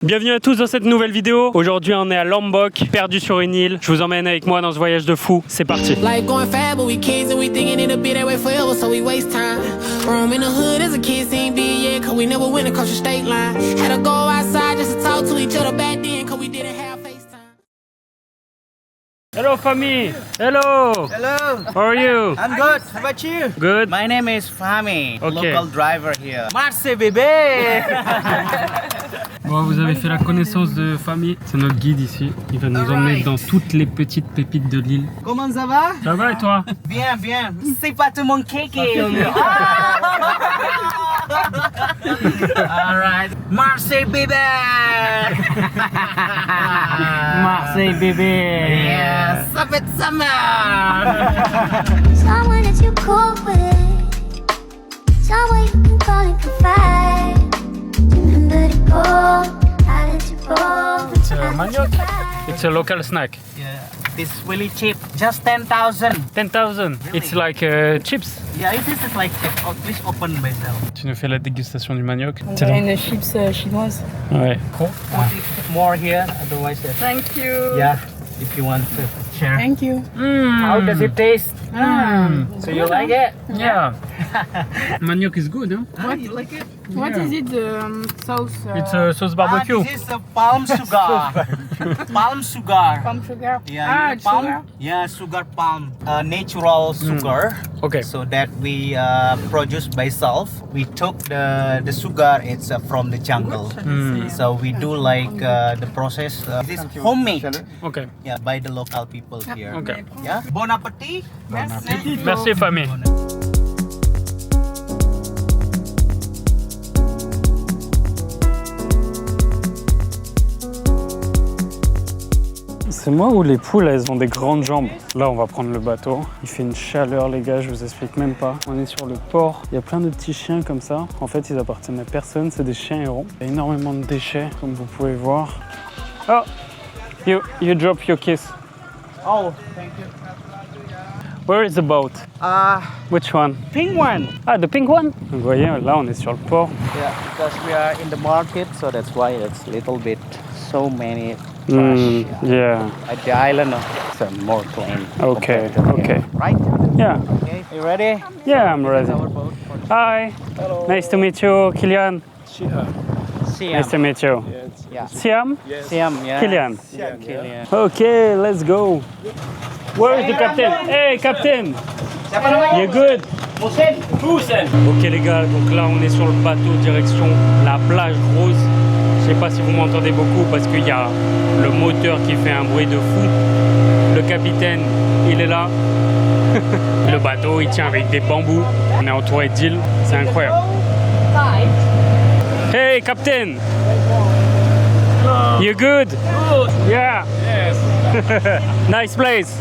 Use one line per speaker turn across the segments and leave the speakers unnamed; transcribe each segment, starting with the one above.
Bienvenue à tous dans cette nouvelle vidéo. Aujourd'hui on est à Lombok, perdu sur une île. Je vous emmène avec moi dans ce voyage de fou. C'est parti.
Like going fast, but we kids and we thinking it'll be that way forever, so we waste time. Roam in the hood as a kid, seen big, yeah, cause we never went across the state line. Had to go outside just to talk to each other back then, cause we didn't have FaceTime.
Hello famille. Hello.
Hello.
How are you?
I'm good. How about you?
Good.
My name is Fahmi,
Okay.
local driver here. Marseille bébé.
Bon, vous avez fait la connaissance de famille. C'est notre guide ici. Il va nous emmener dans toutes les petites pépites de l'île.
Comment ça va?
Ça va et toi?
Bien, bien. C'est pas tout mon kéké. Alright. Marseille bébé.
Marseille bébé.
Yes. Ça fait summer.
Someone that you cool with, someone you can call and confide. Remember to go, I let you go.
It's a manioc. It's a local snack.
Yeah. This really cheap. Just 10,000.
10,000. It's like chips.
Yeah, it is like please open myself.
Tu nous fais la dégustation du manioc.
On dirait une chips chinoise.
Ouais.
More here, otherwise.
Thank you.
Yeah, if you want to share.
Thank you.
How does it taste? So you like it?
Yeah. Manioc is good, huh?
Ah, you like it?
What is it, the sauce?
It's a sauce barbecue.
This is a palm sugar. Palm sugar.
Palm sugar.
Yeah,
it's
palm.
sugar.
Yeah, sugar palm. Natural sugar.
Okay.
So that we produce by self. We took the sugar. It's from the jungle. So we do like the process. This is homemade.
Okay.
Yeah, by the local people here.
Okay.
Yeah. Bon appétit.
Merci famille. C'est moi ou les poules, elles ont des grandes jambes? Là, on va prendre le bateau. Il fait une chaleur, les gars, je vous explique même pas. On est sur le port. Il y a plein de petits chiens comme ça. En fait, ils appartiennent à personne. C'est des chiens errants. Il y a énormément de déchets, comme vous pouvez voir. Oh, you drop your kiss.
Oh, thank you.
Where is the boat? Which one?
Pink one.
Ah, the pink one? Vous voyez, là, on est sur le port.
Yeah, because we are in the market, so that's why it's a little bit so many trash.
Yeah.
At the island, it's more clean.
Okay,
compared to
okay.
here, right?
Yeah.
Okay, you ready?
Yeah, I'm ready.
Our boat for
Hi.
Hello.
Nice to meet you, Kilian.
Siam.
Nice to meet you.
Yeah.
Siam?
Siam, yeah.
Kilian.
Kilian.
Okay, let's go. Where is the captain? Hey, captain. You good? Ok les gars, donc là on est sur le bateau direction la plage rose. Je sais pas si vous m'entendez beaucoup parce qu'il y a le moteur qui fait un bruit de fou. Le capitaine, il est là. Le bateau, il tient avec des bambous. On est entouré d'îles, c'est incroyable. Hey captain. You good? Yeah. Yes. Nice place.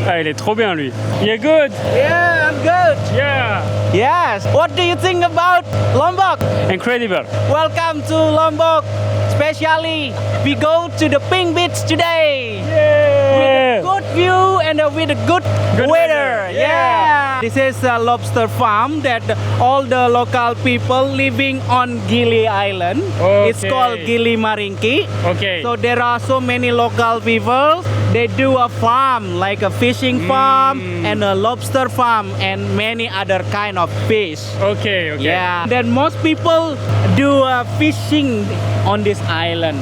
Ah, il est trop bien lui. You good?
Yeah, I'm good.
Yeah.
Yes. What do you think about Lombok?
Incredible.
Welcome to Lombok. Especially, we go to the Pink Beach today.
Yeah.
Good view and with a good weather. Yeah. This is a lobster farm that all the local people living on Gili Island. It's
Okay.
called Gili Maringki.
Okay.
So there are so many local people. They do a farm like a fishing farm and a lobster farm and many other kind of fish.
Okay, okay.
Yeah. Then most people do fishing on this island.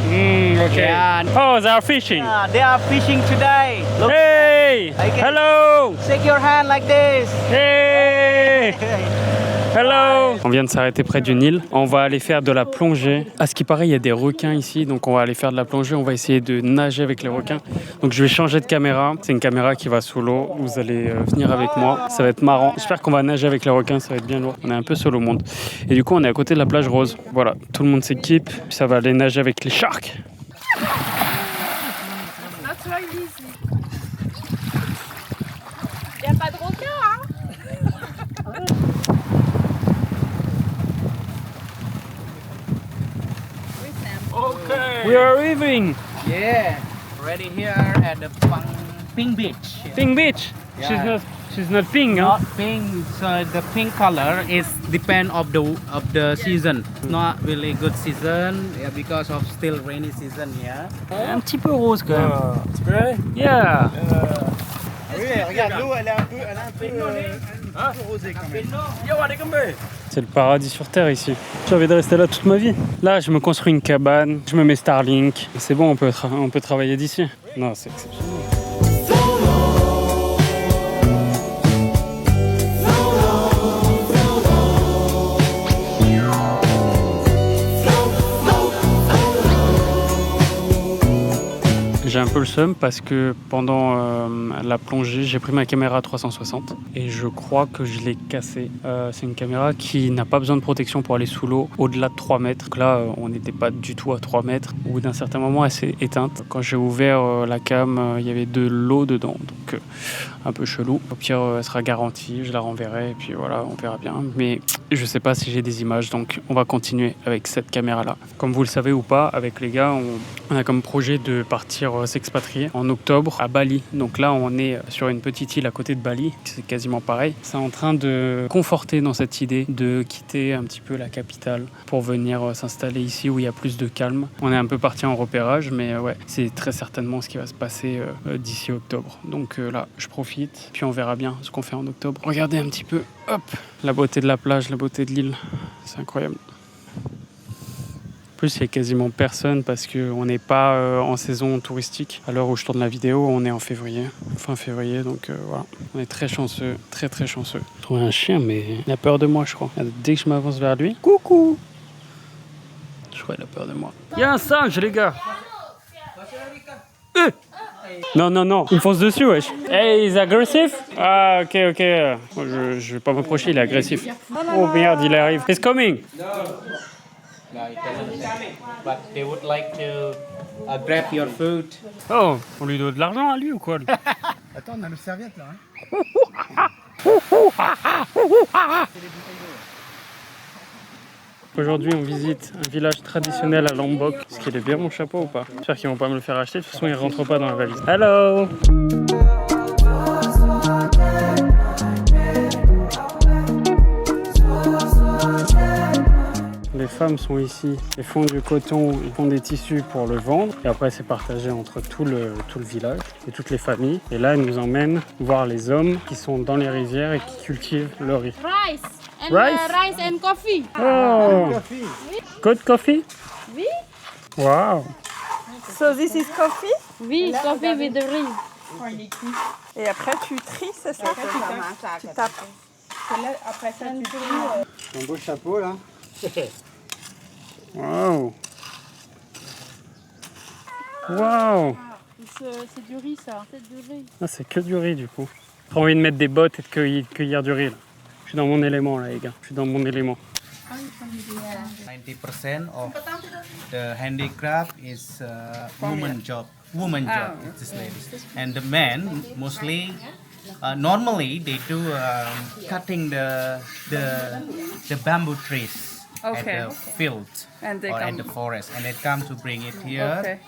Okay.
Yeah.
Oh, they are fishing.
Yeah, they are fishing today. Look,
Hey!
Okay.
Hello!
shake your hand like this.
Hey! Hello! On vient de s'arrêter près d'une île. On va aller faire de la plongée. À ce qui paraît, il y a des requins ici, donc on va aller faire de la plongée. On va essayer de nager avec les requins. Donc je vais changer de caméra. C'est une caméra qui va sous l'eau. Vous allez venir avec moi. Ça va être marrant. J'espère qu'on va nager avec les requins. Ça va être bien lourd. On est un peu seul au monde. Et du coup, on est à côté de la plage rose. Voilà, tout le monde s'équipe. Ça va aller nager avec les sharks.
That's right, easy. Y a pas de requin, hein?
We are arriving.
Yeah. Ready here at the Pink Beach.
Pink Beach.
Yeah.
She's not She's not pink, huh?
Not pink. So the pink color is depend of the season. Not really good season, yeah, because of still rainy season. Yeah.
Un petit peu rose quand même.
Tu peux?
Yeah.
Oui, regarde l'eau, elle a un peu rosée quand même.
C'est le paradis sur Terre ici. J'ai envie de rester là toute ma vie. Là, je me construis une cabane, je me mets Starlink. C'est bon, on peut travailler d'ici. Non, c'est exceptionnel. J'ai un peu le seum parce que pendant la plongée, j'ai pris ma caméra 360 et je crois que je l'ai cassée. C'est une caméra qui n'a pas besoin de protection pour aller sous l'eau au-delà de 3 mètres. Donc là, on n'était pas du tout à 3 mètres. Au bout d'un certain moment, elle s'est éteinte. Quand j'ai ouvert la cam, il y avait de l'eau dedans. Donc un peu chelou. Au pire, elle sera garantie, je la renverrai et puis voilà, on verra bien. Mais je sais pas si j'ai des images, donc on va continuer avec cette caméra-là. Comme vous le savez ou pas, avec les gars, on a comme projet de partir s'expatrier en octobre à Bali. Donc là, on est sur une petite île à côté de Bali. C'est quasiment pareil. C'est en train de conforter dans cette idée de quitter un petit peu la capitale pour venir s'installer ici où il y a plus de calme. On est un peu parti en repérage, mais ouais, c'est très certainement ce qui va se passer d'ici octobre. Donc là, je profite, puis on verra bien ce qu'on fait en octobre. Regardez un petit peu, hop, la beauté de la plage, la beauté de l'île. C'est incroyable. En plus, il n'y a quasiment personne parce qu'on n'est pas en saison touristique. À l'heure où je tourne la vidéo, on est en février, fin février, donc voilà. On est très chanceux, très très chanceux. J'ai trouvé un chien, mais il a peur de moi, je crois. Dès que je m'avance vers lui, coucou! Je crois qu'il a peur de moi. Il y a un singe, les gars! Non, non, non, il me fonce dessus, wesh. Hey, he's aggressive? Ah, ok, ok. Je vais pas m'approcher, il est agressif. Oh merde, il arrive. He's coming!
No, it doesn't. But they would like to grab your food.
Oh, on lui donne de l'argent à lui ou quoi?
Attends, on a le serviette là.
Aujourd'hui, on visite un village traditionnel à Lombok. Est-ce qu'il est bien mon chapeau ou pas? J'espère qu'ils vont pas me le faire acheter. De toute façon, il rentre pas dans la valise. Hello! Les femmes sont ici, elles font du coton, ils font des tissus pour le vendre et après c'est partagé entre tout le village et toutes les familles. Et là, elles nous emmènent voir les hommes qui sont dans les rizières et qui cultivent le riz.
Rice and
Rice?
rice and coffee.
Oh! Good coffee?
Oui.
Wow!
So this is coffee.
Oui, coffee with the riz.
Et après tu tries, c'est ça? Tu tapes. Après ça tu tries.
Un beau chapeau là.
Wow! Wow!
C'est du riz, ça. C'est du riz.
Ah, c'est que du riz du coup. J'ai envie de mettre des bottes et de cueillir du riz là. Je suis dans mon élément là les gars. Je suis dans mon élément.
90% of the handicraft is woman job. Woman job. It's ladies. And the men mostly, normally they do cutting the bamboo trees.
Okay.
At the field
And they
or
come.
at the forest, and they come to bring it here,
Okay.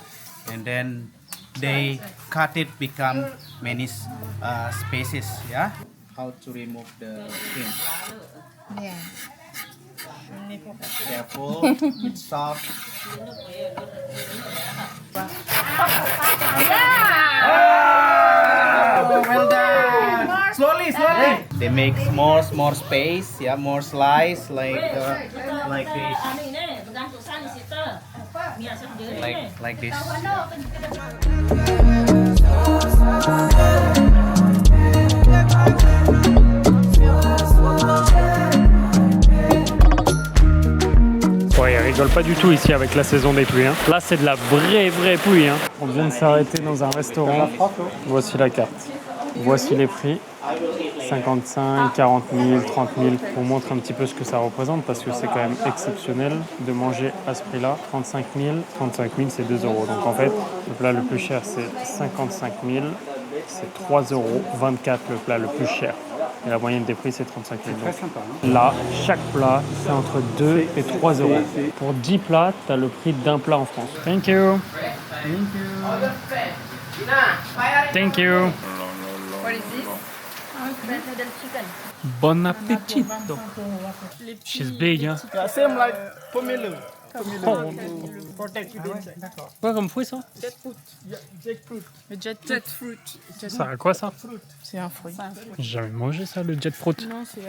and then they cut it, become many species. Yeah. How to remove the skin?
Yeah.
Careful, it's soft. Oh, well done. Slowly, slowly. They make more space, yeah, more slice, like this, like this.
Ouais, ils rigolent pas du tout ici avec la saison des pluies. Hein. Là, c'est de la vraie pluie. Hein. On vient de s'arrêter dans un restaurant. Voici la carte. Voici les prix. 55, 40 000, 30 000. On montre un petit peu ce que ça représente parce que c'est quand même exceptionnel de manger à ce prix-là. 35 000, 35 000 c'est 2 euros. Donc en fait, le plat le plus cher c'est 55 000, c'est 3 euros. 24 le plat le plus cher. Et la moyenne des prix c'est 35 000.
Très sympa.
Là, chaque plat c'est entre 2 et 3 euros. Pour 10 plats, tu as le prix d'un plat en France. Thank you. Thank you.
What is this?
Bon appetito. She's big, hein.
Yeah, same like pomelo. Protect it inside.
Quoi comme fruit ça?
Yeah, jackfruit.
Le jackfruit.
Ça sert à quoi ça?
C'est un fruit.
J'ai jamais mangé ça, le jackfruit.
Non, c'est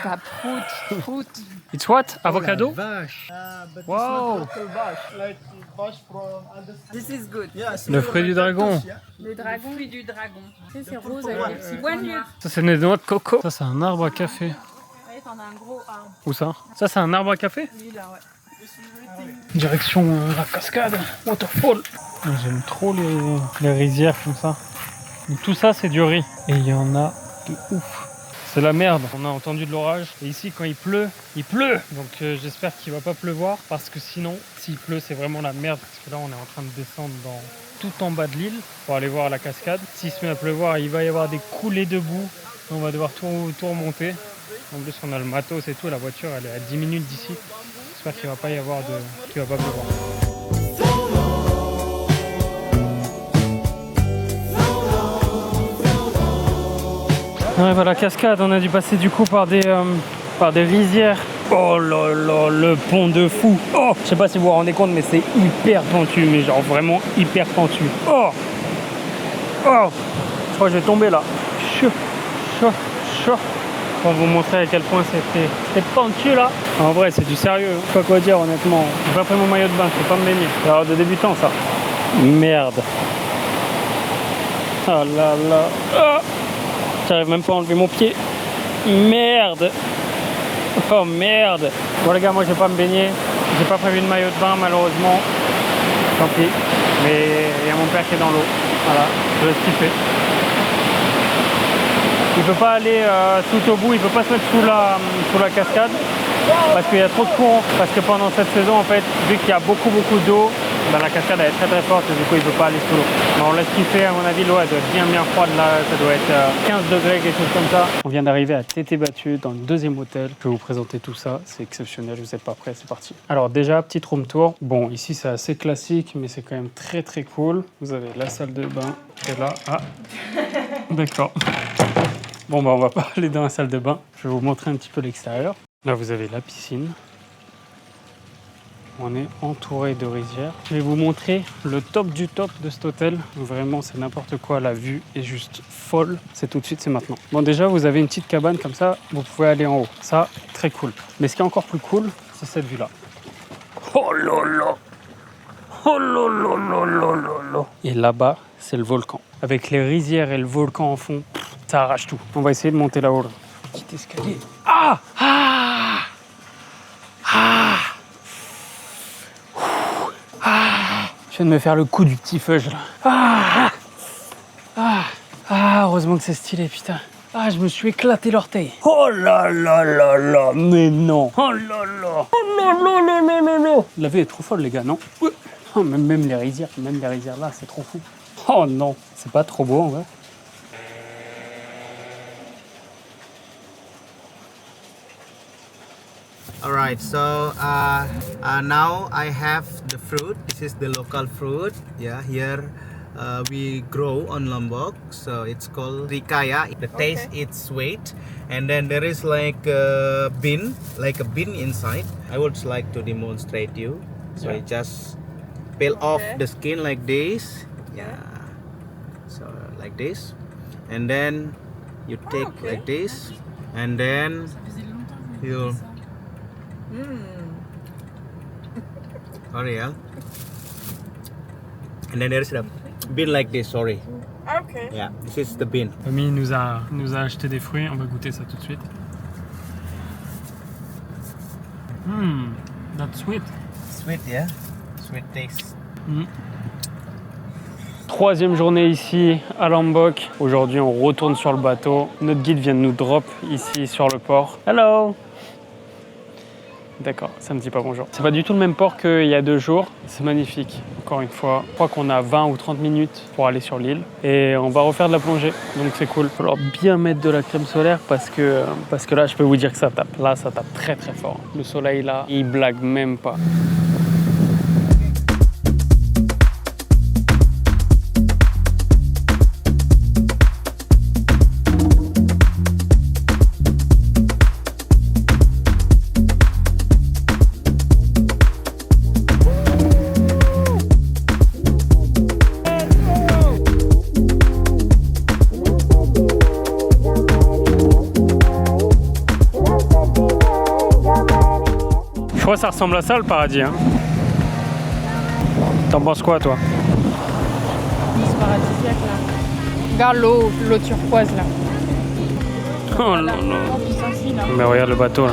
pas fruit.
It's what? Avocado?
Vache.
But
Wow.
it's not local bash, like bash from other.
This is good.
Yeah,
Le fruit du dragon.
Yeah.
Le dragon.
Fruit du dragon.
Tu sais, c'est rose avec des petits points noirs.
Ça c'est des noix de coco. Ça c'est un arbre à café.
Ouais, t'en as un gros arbre.
Où ça? Ça c'est un arbre à café?
Lui, là, ouais.
Direction la cascade, waterfall. J'aime trop les rizières comme ça. Donc, tout ça c'est du riz. Et il y en a de ouf. C'est la merde. On a entendu de l'orage. Et ici quand il pleut, il pleut. Donc j'espère qu'il va pas pleuvoir. Parce que sinon, s'il pleut, c'est vraiment la merde. Parce que là on est en train de descendre tout en bas de l'île pour aller voir la cascade. S'il se met à pleuvoir, il va y avoir des coulées de boue. On va devoir tout remonter. En plus on a le matos et tout. La voiture elle est à 10 minutes d'ici. J'espère qu'il va pas y avoir qu'il va pas pleuvoir. On arrive à la cascade, on a dû passer du coup par des rizières. Oh là là, le pont de fou. Oh, je sais pas si vous vous rendez compte, mais c'est hyper pentu, mais genre vraiment hyper pentu. Oh, oh, je crois que je vais tomber là. Chaud, chaud, chaud. Pour vous montrer à quel point c'était pentu là. En vrai c'est du sérieux, je sais pas quoi dire honnêtement. J'ai pas pris mon maillot de bain, je peux pas me baigner. C'est l'heure de débutant ça. Merde. Ah là là. Ah, j'arrive même pas à enlever mon pied. Merde. Oh merde. Bon les gars, moi je vais pas me baigner. J'ai pas prévu de maillot de bain malheureusement. Tant pis. Mais il y a mon père qui est dans l'eau. Voilà, je laisse kiffer. Il peut pas aller tout au bout, il peut pas se mettre sous la cascade parce qu'il y a trop de courant. Parce que pendant cette saison, en fait, vu qu'il y a beaucoup d'eau, ben, la cascade elle est très très forte et du coup il peut pas aller sous l'eau. Mais on laisse kiffer, à mon avis, l'eau elle doit être bien froide là, ça doit être 15 degrés, quelque chose comme ça. On vient d'arriver à Tété Battu dans le deuxième hôtel. Je vais vous présenter tout ça, c'est exceptionnel, vous êtes pas prêts, c'est parti. Alors déjà, petit room tour. Bon, ici c'est assez classique, mais c'est quand même très très cool. Vous avez la salle de bain qui est là. Ah, d'accord. Bon, bah, on va pas aller dans la salle de bain. Je vais vous montrer un petit peu l'extérieur. Là, vous avez la piscine. On est entouré de rizières. Je vais vous montrer le top du top de cet hôtel. Vraiment, c'est n'importe quoi. La vue est juste folle. C'est tout de suite, c'est maintenant. Bon, déjà, vous avez une petite cabane comme ça. Vous pouvez aller en haut. Ça, très cool. Mais ce qui est encore plus cool, c'est cette vue-là. Oh là là! Oh là là là là là là! Et là-bas, c'est le volcan. Avec les rizières et le volcan en fond, ça arrache tout. On va essayer de monter là-haut. Là. Petit escalier. Ah! Ah! Ah! Ah! Je viens de me faire le coup du petit feuge là. Ah! Ah! Ah! Heureusement que c'est stylé, putain. Ah, je me suis éclaté l'orteil. Oh là là là là! Mais non! Oh là là! Oh là là là là là là! La vue est trop folle, les gars, non? Oh, même les rizières là, c'est trop fou. Oh non, c'est pas trop beau en vrai.
Alright, so now I have the fruit. This is the local fruit. Yeah, here we grow on Lombok, so it's called ricaya. The taste it's sweet, and then there is like a bean inside. I would like to demonstrate you. So you just peel off the skin like this. Yeah, so like this, and then you take like this, and then you. Sorry, yeah. And then there is a bean like this. Sorry.
Okay.
Yeah, this is the bean.
Mamie nous a acheté des fruits. On va goûter ça tout de suite. That's sweet.
Sweet, yeah. Sweet taste.
Troisième journée ici à Lombok. Aujourd'hui, on retourne sur le bateau. Notre guide vient de nous drop ici sur le port. Hello. D'accord, ça me dit pas bonjour. C'est pas du tout le même port qu'il y a 2 jours. C'est magnifique, encore une fois. Je crois qu'on a 20 ou 30 minutes pour aller sur l'île. Et on va refaire de la plongée, donc c'est cool. Il va falloir bien mettre de la crème solaire parce que là, je peux vous dire que ça tape. Là, ça tape très très fort. Le soleil là, il blague même pas. ça ressemble à ça le paradis. Hein. T'en penses quoi toi?
C'est paradisiaque là. Regarde l'eau turquoise là.
Oh là là.
Puissance, là.
Mais regarde le bateau là.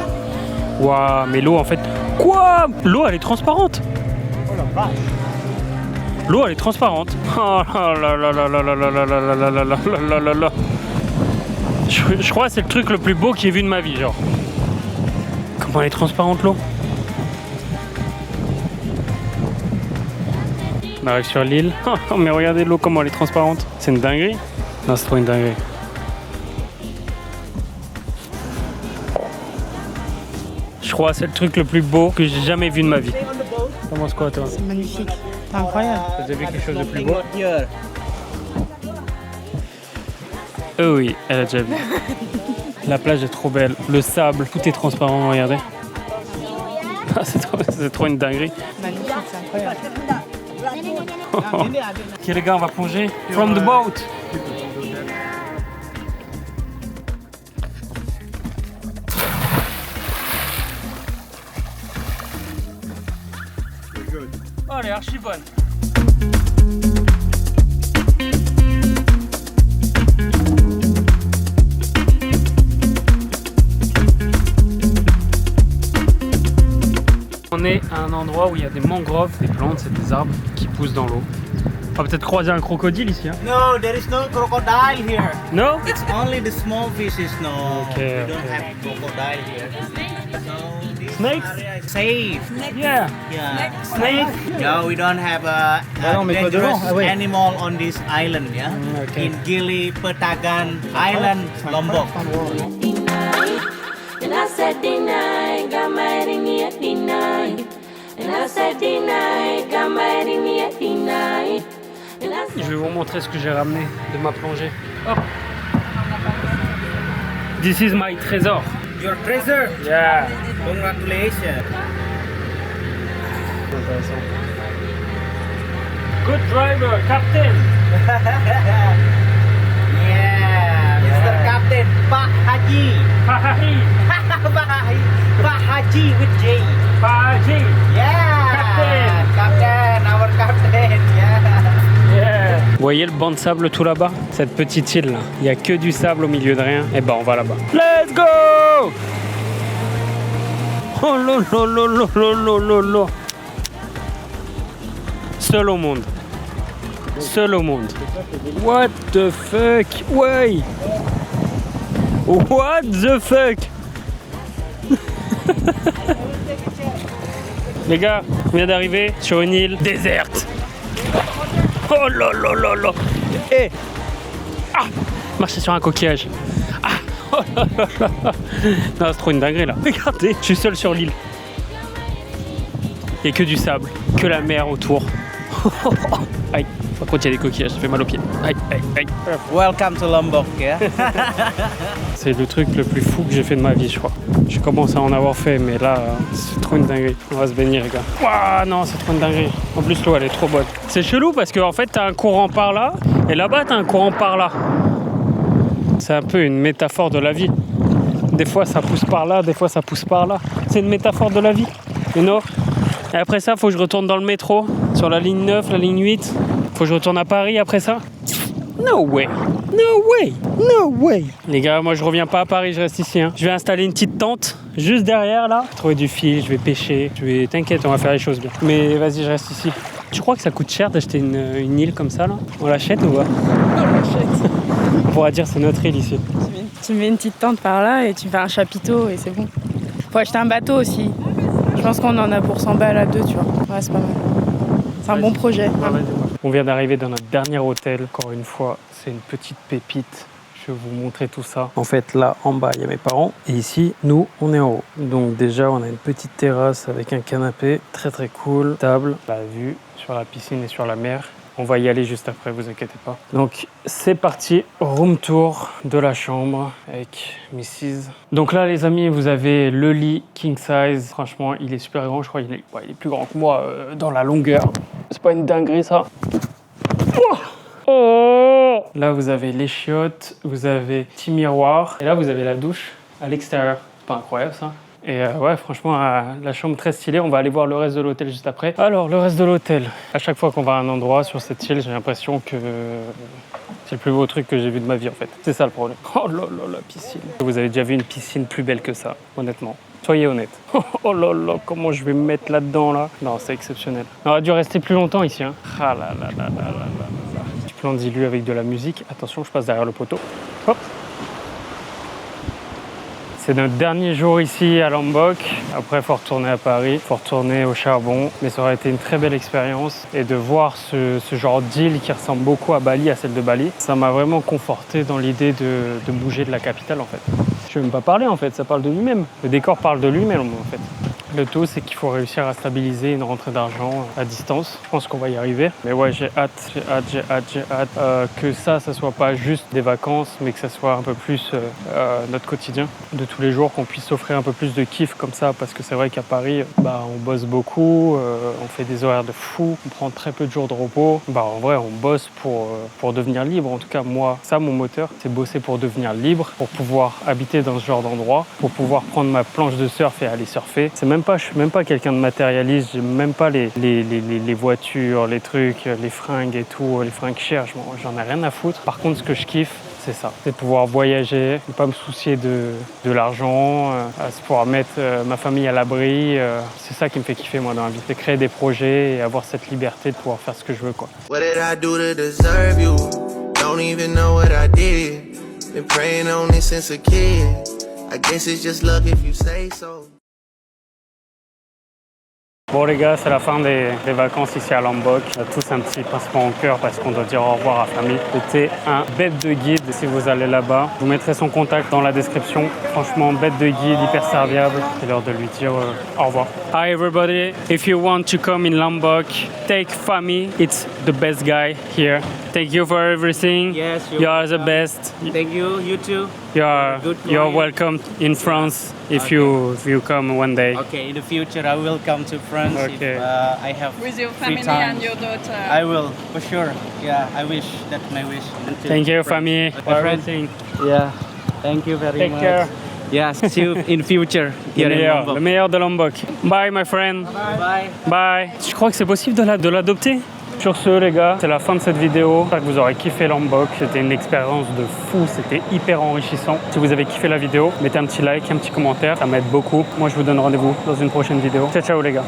Waouh, mais l'eau en fait. Quoi? L'eau elle est transparente. L'eau elle est transparente. Oh là là là là là là là là là là là là là. Je crois que c'est le truc le plus beau que j'ai vu de ma vie, genre. Comment elle est transparente l'eau? On arrive sur l'île. Oh, mais regardez l'eau comment elle est transparente. C'est une dinguerie? Non, c'est trop une dinguerie. Je crois que c'est le truc le plus beau que j'ai jamais vu de ma vie. T'en penses quoi toi?
C'est magnifique. C'est incroyable.
T'as déjà vu quelque chose de plus beau? Oh oui, elle a déjà vu. La plage est trop belle. Le sable, tout est transparent, regardez. Ah, c'est trop une dinguerie.
Magnifique, c'est incroyable.
Ok les gars, on va plonger. From the boat. Oh, elle est archi bonne. On est à un endroit où il y a des mangroves, des plantes, c'est des arbres qui poussent dans l'eau. On va peut-être croiser un crocodile ici. Hein.
No, there is no crocodile here.
No?
It's only the small fishes. No,
Okay,
we don't
okay.
have crocodile here. So this
Snakes?
area is safe.
Yeah.
Yeah.
Snake?
No, we don't have a
non, mais pas
dangerous
devant. Ah ouais.
animal on this island. Yeah.
okay.
In Gili Petagan Island, Lombok.
And I said deny, got mad in me at deny. And I said deny, got mad in me at deny.
Je vais vous montrer ce que j'ai ramené de ma plongée. Hop. This is my trésor.
Your treasure.
Yeah.
Congratulations.
Intéressant. Good driver, captain.
Yeah, Mr. Captain Pak Haji.
Hahahi.
Pak Haji with J.
Haji.
Yeah.
Captain.
Captain, our captain. Yeah.
Yeah. Vous voyez le banc de sable tout là-bas? Cette petite île là. Il n'y a que du sable au milieu de rien. Et ben on va là-bas. Let's go! Oh lolo. Seul au monde. Seul au monde. What the fuck? Ouais. What the fuck? Les gars, on vient d'arriver sur une île déserte. Oh là là là là. Eh. Ah, marcher sur un coquillage. Ah. Oh là là là. Non, c'est trop une dinguerie là. Regardez, je suis seul sur l'île. Il n'y a que du sable, que la mer autour. Aïe, par contre il y a des coquillages, ça fait mal aux pieds. Aïe, aïe, aïe.
Welcome to Lombok, yeah.
C'est le truc le plus fou que j'ai fait de ma vie, je crois. Je commence à en avoir fait, mais là, c'est trop une dinguerie. On va se baigner, les gars. Waouh, non, c'est trop une dinguerie. En plus, l'eau, elle est trop bonne. C'est chelou parce qu'en fait, t'as un courant par là, et là-bas, t'as un courant par là. C'est un peu une métaphore de la vie. Des fois, ça pousse par là, des fois, ça pousse par là. C'est une métaphore de la vie. You know? Et après ça, faut que je retourne dans le métro, sur la ligne 9, la ligne 8. Faut que je retourne à Paris après ça. No way. No way. No way. Les gars, moi je reviens pas à Paris, je reste ici. Hein. Je vais installer une petite tente juste derrière là. Je vais trouver du fil, je vais pêcher. T'inquiète, on va faire les choses bien. Mais vas-y, je reste ici. Tu crois que ça coûte cher d'acheter une île comme ça là? On l'achète ou pas?
On l'achète.
On pourra dire c'est notre île ici.
Tu mets une petite tente par là et tu fais un chapiteau et c'est bon. Faut acheter un bateau aussi. Je pense qu'on en a pour 100 balles à deux, tu vois. Ouais, c'est pas mal. C'est un bon projet.
On vient d'arriver dans notre dernier hôtel. Encore une fois, c'est une petite pépite. Je vais vous montrer tout ça. En fait, là, en bas, il y a mes parents. Et ici, nous, on est en haut. Donc déjà, on a une petite terrasse avec un canapé. Très, très cool. Table. La vue sur la piscine et sur la mer. On va y aller juste après, vous inquiétez pas. Donc, c'est parti. Room tour de la chambre avec Mrs. Donc là, les amis, vous avez le lit king size. Franchement, il est super grand. Je crois qu'il est plus grand que moi dans la longueur. C'est pas une dinguerie, ça. Oh, là, vous avez les chiottes. Vous avez petit miroir. Et là, vous avez la douche à l'extérieur. C'est pas incroyable, ça? Et ouais, franchement, la chambre très stylée. On va aller voir le reste de l'hôtel juste après. Alors, le reste de l'hôtel. À chaque fois qu'on va à un endroit sur cette île, j'ai l'impression que c'est le plus beau truc que j'ai vu de ma vie en fait. C'est ça le problème. Oh là là, la piscine. Vous avez déjà vu une piscine plus belle que ça, honnêtement. Soyez honnête. Oh là là, comment je vais me mettre là-dedans là. Non, c'est exceptionnel. On aurait dû rester plus longtemps ici. Hein. Ah là là là là là là. Petit plan dilué avec de la musique. Attention, je passe derrière le poteau. Hop. C'est notre dernier jour ici à Lombok. Après, il faut retourner à Paris, il faut retourner au charbon. Mais ça aurait été une très belle expérience. Et de voir ce genre d'île qui ressemble beaucoup à Bali, à celle de Bali, ça m'a vraiment conforté dans l'idée de bouger de la capitale en fait. Je ne vais même pas parler en fait, ça parle de lui-même. Le décor parle de lui-même en fait. Le tout, c'est qu'il faut réussir à stabiliser une rentrée d'argent à distance. Je pense qu'on va y arriver. Mais ouais, j'ai hâte que ça soit pas juste des vacances, mais que ça soit un peu plus notre quotidien de tous les jours, qu'on puisse s'offrir un peu plus de kiff comme ça. Parce que c'est vrai qu'à Paris, on bosse beaucoup, on fait des horaires de fou, on prend très peu de jours de repos. En vrai, on bosse pour devenir libre. En tout cas, moi, ça, mon moteur, c'est bosser pour devenir libre, pour pouvoir habiter dans ce genre d'endroit, pour pouvoir prendre ma planche de surf et aller surfer. Je suis même pas quelqu'un de matérialiste, j'aime même pas les voitures, les trucs, les fringues et tout, les fringues chères, j'en ai rien à foutre. Par contre, ce que je kiffe, c'est ça, c'est de pouvoir voyager, ne pas me soucier de l'argent, c'est pouvoir mettre ma famille à l'abri. C'est ça qui me fait kiffer moi dans la vie, c'est créer des projets et avoir cette liberté de pouvoir faire ce que je veux quoi.
What did I do to deserve you? Don't even know what I did. Been praying on this since a kid. I guess it's just luck if you say so.
Bon les gars, c'est la fin des vacances ici à Lombok. On a tous un petit pincement au cœur parce qu'on doit dire au revoir à la famille. C'était un bête de guide si vous allez là-bas. Je vous mettrai son contact dans la description. Franchement, bête de guide, hyper serviable. C'est l'heure de lui dire au revoir. Hi everybody, if you want to come in Lombok, take Fami. It's the best guy here. Thank you for everything.
Yes,
you are the best.
Thank you, you too.
You're welcome in France if you come one day.
Okay, in the future I will come to France if I have
With your
free
family
time.
and your daughter.
I will, for sure. Yeah, I wish. That's my wish.
Thank you, Fami, for everything.
Yeah, thank you very
Take
much.
care.
Yeah, see you in future here in Lombok.
Le meilleur de Lombok. Bye, my friend.
Bye.
Bye. Je crois que c'est possible de l'adopter. Sur ce les gars, c'est la fin de cette vidéo. J'espère que vous aurez kiffé Lombok. C'était une expérience de fou, c'était hyper enrichissant. Si vous avez kiffé la vidéo, mettez un petit like, un petit commentaire, ça m'aide beaucoup. Moi je vous donne rendez-vous dans une prochaine vidéo. Ciao ciao les gars.